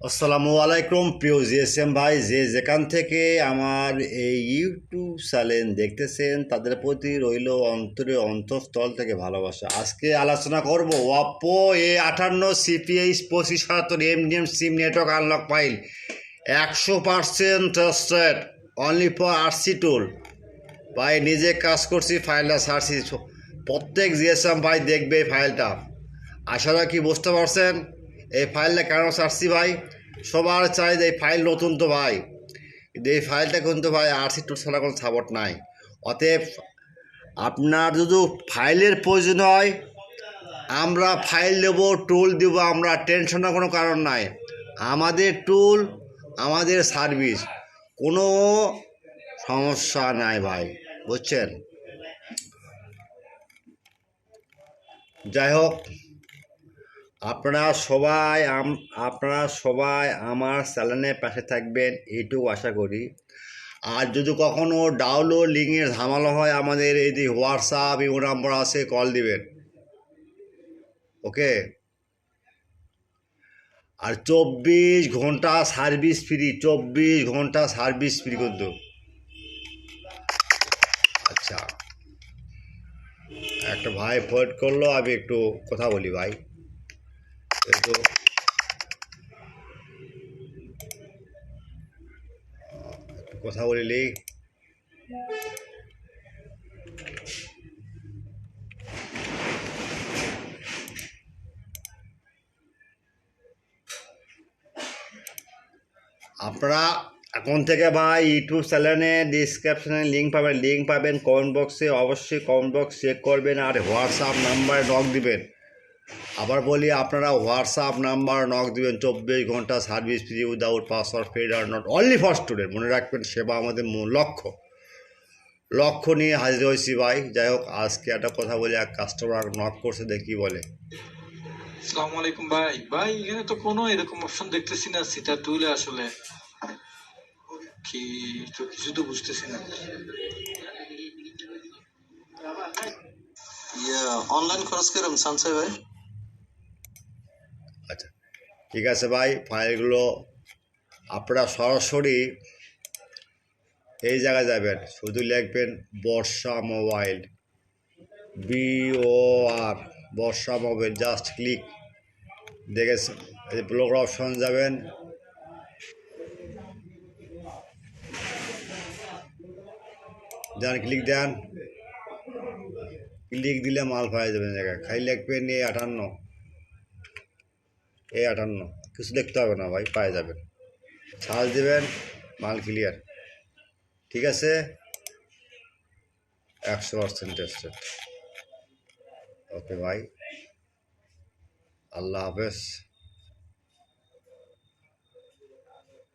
আসসালামু আলাইকুম প্রিয় জিএসএম ভাই, যে যেখান থেকে আমার এই ইউটিউব চ্যানেল দেখতেছেন তাদের প্রতি রইল অন্তরে অন্তঃস্থল থেকে ভালোবাসা। আজকে আলোচনা করব Oppo A58 CPH2577 MDM SIM network unlock file 100% trusted only for RC tool. ভাই নিজে কাজ করছি, ফাইলটা ছাড়ছি, প্রত্যেক জিএসএম ভাই দেখবে এই ফাইলটা। আশা রাখি বুঝতে পারছেন এই ফাইলটা কেন ছাড়ছি ভাই। সবার চাই যে এই ফাইল নতুন তো ভাই, কিন্তু এই ফাইলটা কিন্তু ভাই আরসি টুল ছাড়া কোনো সাপোর্ট নাই। অতএব আপনার যদি ফাইলের প্রয়োজন হয় আমরা ফাইল দেবো, টুল দেবো, আমরা টেনশনের কোনো কারণ নাই। আমাদের টুল, আমাদের সার্ভিস, কোনো সমস্যা নাই ভাই, বুঝছেন। যাই হোক, আপনারা সবাই আমার চ্যানেলের পাশে থাকবেন এইটুকু আশা করি। আর যদি কখনও ডাউনলোড লিঙ্কের ঝামেলা হয় আমাদের এই যে হোয়াটসঅ্যাপ ইমো নাম্বার আছে, কল দিবেন, ওকে। আর 24 ঘন্টা সার্ভিস ফ্রি, 24 ঘন্টা সার্ভিস ফ্রি কিন্তু। আচ্ছা, একটা ভাই ফোন করলো, আমি একটু কথা বলি ভাই, একটু কথা বলিলি। আপনারা এখন থেকে ভাই ইউটিউব চ্যানেলে ডিসক্রিপশানে লিঙ্ক পাবেন কমেন্ট বক্সে, অবশ্যই কমেন্ট বক্স চেক করবেন আর হোয়াটসঅ্যাপ নাম্বারে নক দিবেন। আবার বলি, আপনারা হোয়াটসঅ্যাপ নাম্বার নক দিবেন। 24 ঘন্টা service free without password, paid আর নট অনলি ফর স্টুডেন্ট। মনে রাখবেন, সেবা আমাদের মূল লক্ষ্য নিয়ে হাজির হয়েছি ভাই। যাই হোক, আজকে একটা কথা বলি, এক কাস্টমার নক করছে, দেখি বলে। আসসালামু আলাইকুম ভাই। এখানে তো কোনো এরকম অপশন দেখতেছি না সেটা টুলে, আসলে কি তো কিছু তো বুঝতেছি না। অনলাইন খরচ কিরকম সানসাই ভাই? আচ্ছা, ঠিক আছে ভাই, ফাইলগুলো আপনারা সরাসরি এই জায়গায় যাবেন, শুধু লিখবেন বর্ষা মোবাইল, BOR বর্ষা মোবাইল, জাস্ট ক্লিক। দেখেছেন, এই ব্লক অপশন যাবেন, যান ক্লিক দেন। ক্লিক দিলে মাল পাওয়া যাবেন জায়গায়। খাই লিখবেন A58, কিছু দেখতে হবে না ভাই, পাওয়া যাবেন। সার্চ দেবেন, মাল ক্লিয়ার। ঠিক আছে, 100% টেস্টেড। ওকে ভাই, আল্লাহ হাফেজ।